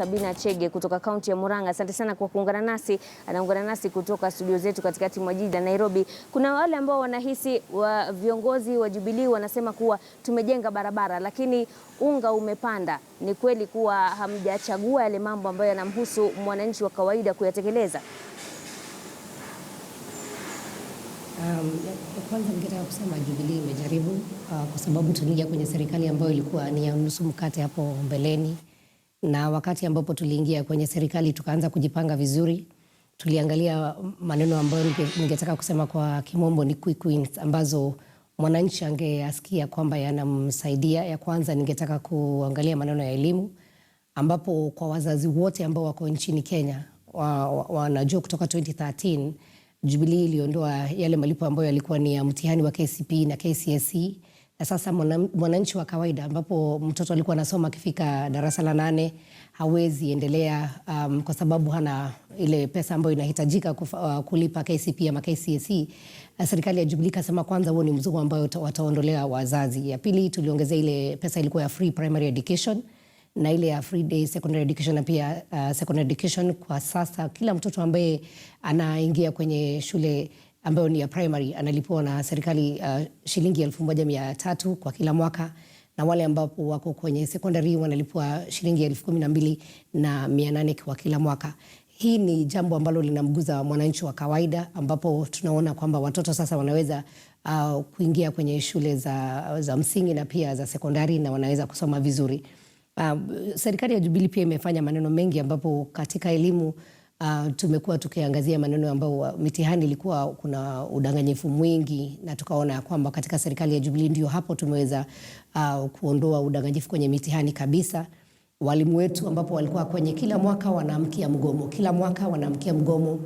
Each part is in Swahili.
Sabina Chege kutoka kaunti ya Murang'a. Asante sana kwa kuungana nasi. Anaungana nasi kutoka studio zetu katikati mwa jiji la Nairobi. Kuna wale ambao wanahisi viongozi wa Jubilee wanasema kuwa tumejenga barabara lakini unga umepanda. Ni kweli kuwa hamjachagua yale mambo ambayo yanamhusu mwananchi wa kawaida kuyatekeleza? Kwanza ningetaka kusema Jubilee imejaribu kwa sababu tuliingia kwenye serikali ambayo ilikuwa ni ya nusu mkate hapo mbeleni, na wakati ambapo tuliingia kwenye serikali tukaanza kujipanga vizuri. Tuliangalia maneno ambayo ningetaka kusema kwa kimombo ni quick wins ambazo mwananchi angeasikia kwamba yanamsaidia. Ya kwanza ningetaka kuangalia maneno ya elimu, ambapo kwa wazazi wote ambao wako nchini Kenya wanajua kutoka 2013 Jubilee iliondoa yale malipo ambayo yalikuwa ni ya mtihani wa KCPE na KCSE. Na sasa mwananchi wa kawaida ambapo mtoto alikuwa anasoma akifika darasa la 8 hawezi endelea kwa sababu hana ile pesa ambayo inahitajika kulipa KCPE ama KCSE. Serikali ya Jubilee kasema kwanza huo ni mzigo ambao wataondolea wazazi. Ya pili tuliongezea ile pesa ilikuwa ya free primary education na ile ya free day secondary education na pia secondary education. Kwa sasa kila mtoto ambaye anaingia kwenye shule ambayo ni ya primary analipiwa na serikali shilingi 1,300 kwa kila mwaka, na wale ambao wako kwenye secondary wanalipwa shilingi 12,800 kwa kila mwaka. Hii ni jambo ambalo linamguza mwananchi wa kawaida, ambapo tunaona kwamba watoto sasa wanaweza kuingia kwenye shule za msingi na pia za sekondari na wanaweza kusoma vizuri. Serikali ya Jubilee pia imefanya maneno mengi, ambapo katika elimu tumekuwa tukiangazia maneno ambayo mitihani ilikuwa kuna udanganyifu mwingi, na tukaona kwamba katika serikali ya Jubilee ndio hapo tumeweza kuondoa udanganyifu kwenye mitihani kabisa. Walimu wetu ambapo walikuwa kwenye kila mwaka wanaamkia mgomo,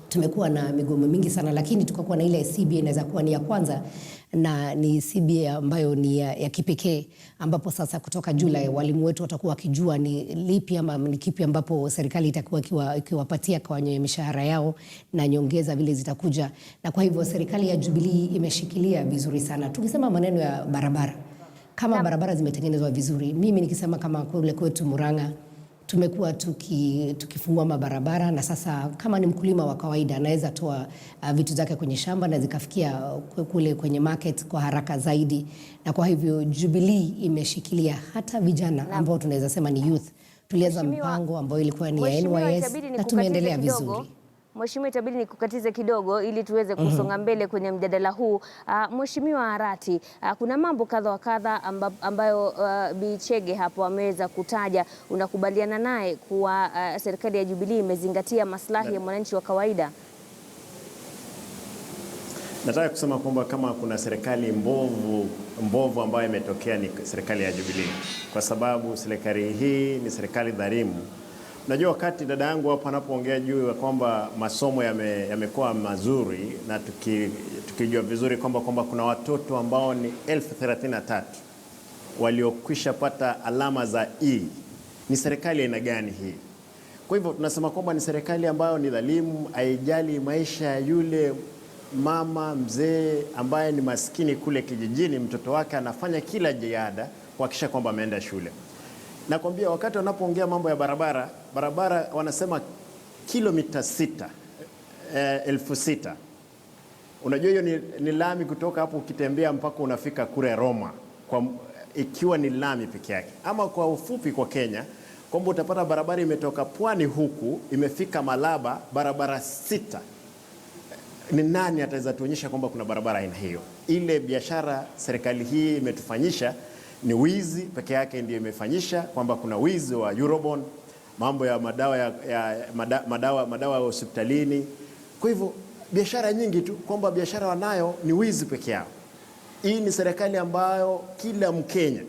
tumekuwa na migomo mingi sana, lakini tukakuwa na ile CBA inaweza kuwa ni ya kwanza na ni CBA ambayo ni ya kipekee, ambapo sasa kutoka Julai walimu wetu watakuwa wakijua ni lipi ama ni kipi ambapo serikali itakuwa ikiwapatia kwenye mishahara yao na nyongeza vile zitakuja. Na kwa hivyo serikali ya Jubilee imeshikilia vizuri sana. Tukisema maneno ya barabara, kama barabara zimetengenezwa vizuri, mimi nikisema kama kule kwetu Murang'a tumekuwa tukifungua mabarabara, na sasa kama ni mkulima wa kawaida anaweza toa vitu zake kwenye shamba na zikafikia kule kwenye market kwa haraka zaidi. Na kwa hivyo Jubilee imeshikilia hata vijana ambao tunaweza sema ni youth. Tulianza mpango ambao ilikuwa ni ya NYS na tumeendelea vizuri. Mheshimiwa, itabidi nikukatize kidogo ili tuweze kusonga mbele kwenye mjadala huu. Mheshimiwa Arati, kuna mambo kadha wa kadha ambayo Bi Chege hapo ameweza kutaja. Unakubaliana naye kuwa serikali ya Jubilee imezingatia maslahi ya mwananchi wa kawaida? Nataka kusema kwamba kama kuna serikali mbovu ambayo imetokea ni serikali ya Jubilee, kwa sababu serikali hii ni serikali dhalimu. Unajua, wakati dada yangu hapo anapoongea juu ya kwamba masomo yamekuwa mazuri, na tukijua vizuri kwamba kuna watoto ambao ni 33,000 waliokwisha pata alama za E, ni serikali aina gani hii? Kwa hivyo tunasema kwamba ni serikali ambayo ni dhalimu, haijali maisha ya yule mama mzee ambaye ni maskini kule kijijini. Mtoto wake anafanya kila jitihada kuhakikisha kwamba ameenda shule. Nakwambia, wakati wanapoongea mambo ya barabara wanasema kilomita 6,000. Unajua hiyo ni lami kutoka hapo ukitembea mpaka unafika kule Roma, ikiwa ni lami peke yake. Ama kwa ufupi kwa Kenya kwamba utapata barabara imetoka Pwani huku imefika Malaba, barabara 6. Ni nani ataweza tuonyesha kwamba kuna barabara aina hiyo? Ile biashara serikali hii imetufanyisha ni wizi peke yake, ndio imefanyisha kwamba kuna wizi wa Eurobond, mambo ya madawa ya hospitalini. Kwa hivyo biashara nyingi tu, kwamba biashara wanayo ni wizi peke yao. Hii ni serikali ambayo kila Mkenya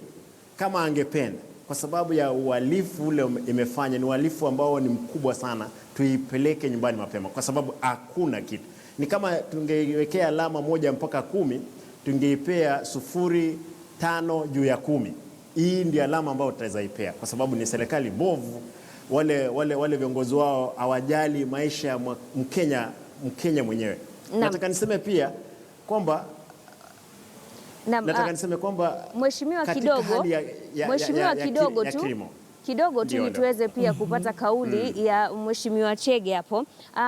kama angependa, kwa sababu ya uhalifu ule imefanya, ni uhalifu ambao ni mkubwa sana, tuipeleke nyumbani mapema, kwa sababu hakuna kitu. Ni kama tungeiwekea alama 1 mpaka 10, tungeipea 0.5 juu ya 10. Hii ndio alama ambayo tutaweza ipea, kwa sababu ni serikali bovu. Wale viongozi wao hawajali maisha ya Mkenya mwenyewe. Nataka niseme pia kwamba Mheshimiwa, kidogo tu kidogo tu ili tuweze pia kupata kauli ya Mheshimiwa Chege hapo.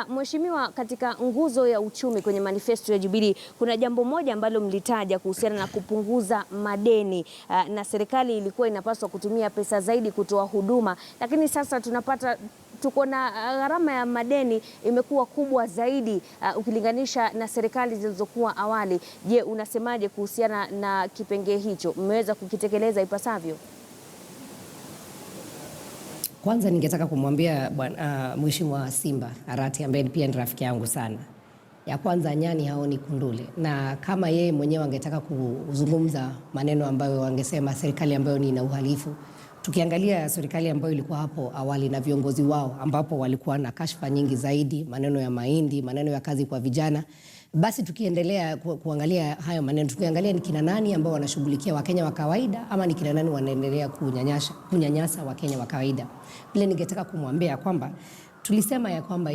Mheshimiwa, katika nguzo ya uchumi kwenye manifesto ya Jubilee kuna jambo moja ambalo mlitaja kuhusiana na kupunguza madeni, na serikali ilikuwa inapaswa kutumia pesa zaidi kutoa huduma, lakini sasa tunapata tuko na gharama ya madeni imekuwa kubwa zaidi ukilinganisha na serikali zilizokuwa awali. Je, unasemaje kuhusiana na kipengee hicho? Mmeweza kukitekeleza ipasavyo? Kwanza ningetaka kumwambia Mheshimiwa Simba Arati ambaye pia ni rafiki yangu sana, ya kwanza nyani haoni kundule, na kama yeye mwenyewe angetaka kuzungumza maneno ambayo wangesema serikali ambayo ni ina uhalifu, tukiangalia serikali ambayo ilikuwa hapo awali na viongozi wao ambapo walikuwa na kashfa nyingi zaidi, maneno ya mahindi, maneno ya kazi kwa vijana, basi tukiendelea kuangalia hayo maneno, tukiangalia ni kina nani ambao wanashughulikia Wakenya wa kawaida ama ni kina nani wanaendelea kunyanyasa Wakenya wa kawaida. Vile ningetaka kumwambia kwamba tulisema ya kwamba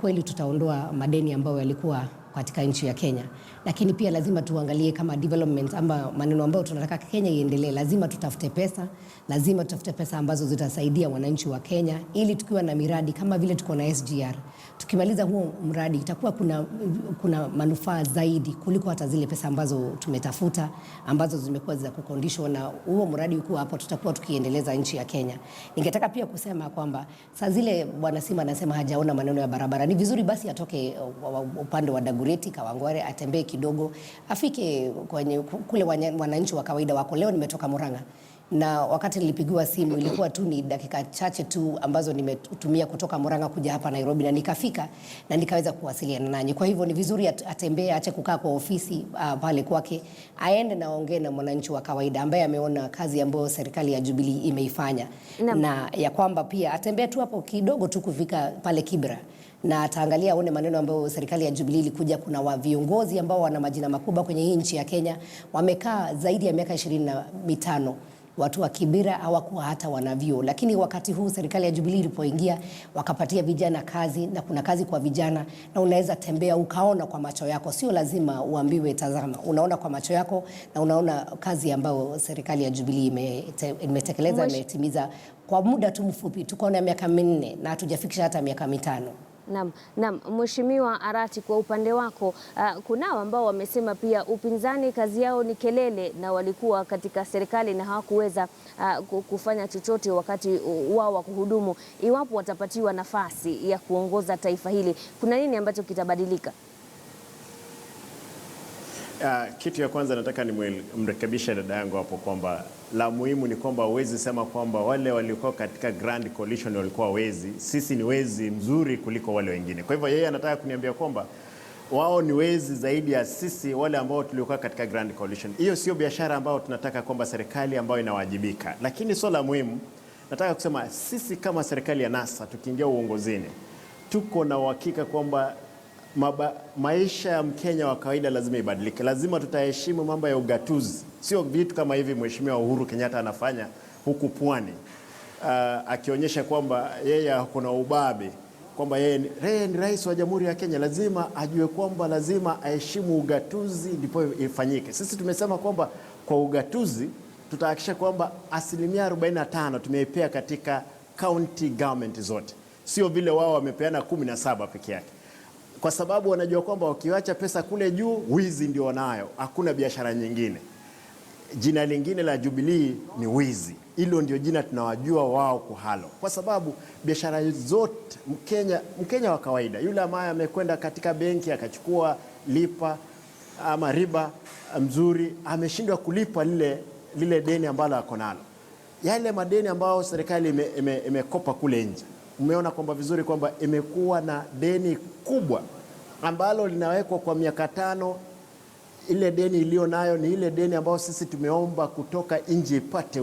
kweli tutaondoa madeni ambayo yalikuwa katika nchi ya Kenya, lakini pia lazima tuangalie kama development ama maneno ambayo tunataka Kenya iendelee, lazima tutafute pesa ambazo zitasaidia wananchi wa Kenya, ili tukiwa na miradi kama vile tuko na SGR, tukimaliza huo mradi itakuwa kuna manufaa zaidi kuliko hata zile pesa ambazo tumetafuta ambazo zimekuwa za kucondition, na huo mradi uko hapo tutakuwa tukiendeleza nchi ya Kenya. Ningetaka pia kusema kwamba saa zile Bwana Simba anasema hajaona maneno ya barabara, ni vizuri basi atoke upande wa Dagoretti Kawangware, atembee kidogo afike kwenye kule wananchi wa kawaida wako. Leo nimetoka Murang'a na wakati nilipigiwa simu ilikuwa tu ni dakika chache tu ambazo nimetumia kutoka Murang'a kuja hapa Nairobi, na nikafika na nikaweza kuwasiliana nanyi. Kwa hivyo ni vizuri atembee, aache kukaa kwa ofisi pale kwake, aende na aongee na mwananchi wa kawaida ambaye ameona kazi ambayo serikali ya Jubilee imeifanya, na ya kwamba pia atembee tu hapo kidogo tu kufika pale Kibra na ataangalia aone maneno ambayo serikali ya Jubilee ilikuja. Kuna viongozi ambao wana majina makubwa kwenye hii nchi ya Kenya, wamekaa zaidi ya miaka 25. Watu wa Kibera hawakuwa hata wanavyo, lakini wakati huu serikali ya Jubilee ilipoingia wakapatia vijana kazi, na kuna kazi kwa vijana, na unaweza tembea ukaona kwa macho yako, sio lazima uambiwe tazama, unaona kwa macho yako na unaona kazi ambayo serikali ya Jubilee imetekeleza, imetimiza kwa muda tu mfupi. Tuko na miaka 4 na hatujafikisha hata miaka 5. Naam, Mheshimiwa Arati, kwa upande wako kunao ambao wamesema pia upinzani kazi yao ni kelele, na walikuwa katika serikali na hawakuweza kufanya chochote wakati wao wa kuhudumu. Iwapo watapatiwa nafasi ya kuongoza taifa hili, kuna nini ambacho kitabadilika? Kitu ya kwanza nataka nimrekebishe dada yangu hapo kwamba la muhimu ni kwamba huwezi sema kwamba wale walikuwa katika Grand Coalition walikuwa wezi. Sisi ni wezi mzuri kuliko wale wengine. Kwa hivyo yeye anataka kuniambia kwamba wao ni wezi zaidi ya sisi wale ambao tulikuwa katika Grand Coalition. Hiyo sio biashara ambayo tunataka kwamba serikali ambayo inawajibika. Lakini swala muhimu nataka kusema sisi kama serikali ya NASA tukiingia uongozini, tuko na uhakika kwamba maisha ya Mkenya wa kawaida lazima ibadilike. Lazima tutaheshimu mambo ya ugatuzi, sio vitu kama hivi Mheshimiwa Uhuru Kenyatta anafanya huku pwani, akionyesha kwamba yeye kuna ubabe, kwamba yeye ni rais wa Jamhuri ya Kenya. Lazima ajue kwamba lazima aheshimu ugatuzi ndipo ifanyike. Sisi tumesema kwamba kwa ugatuzi tutahakikisha kwamba 45% tumeipea katika county government zote, sio vile wao wamepeana 17 peke yake, kwa sababu wanajua kwamba wakiwacha pesa kule juu wizi ndio wanayo, hakuna biashara nyingine. Jina lingine la Jubilee ni wizi. Hilo ndio jina tunawajua wao kuhalo, kwa sababu biashara zote Mkenya wa kawaida yule ambaye amekwenda katika benki akachukua lipa ama riba mzuri, ameshindwa kulipa lile deni ambalo ako nalo, yale madeni ambayo serikali imekopa kule nje. Umeona kwamba vizuri kwamba imekuwa na deni kubwa ambalo linawekwa kwa miaka 5. Ile deni iliyo nayo ni ile deni ambayo sisi tumeomba kutoka nje ipate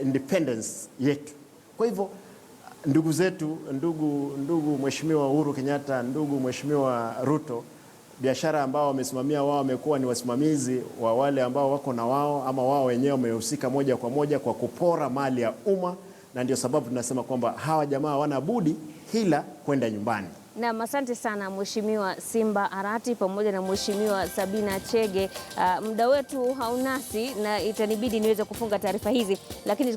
independence yetu. Kwa hivyo ndugu zetu, ndugu Mheshimiwa Uhuru Kenyatta, ndugu Mheshimiwa Ruto, biashara ambao wamesimamia wao wamekuwa ni wasimamizi wa wale ambao wako na wao, ama wao wenyewe wamehusika moja kwa moja kwa kupora mali ya umma, na ndio sababu tunasema kwamba hawa jamaa hawana budi ila kwenda nyumbani. Na asante sana Mheshimiwa Simba Arati pamoja na Mheshimiwa Sabina Chege. Muda wetu haunasi na itanibidi niweze kufunga taarifa hizi, lakini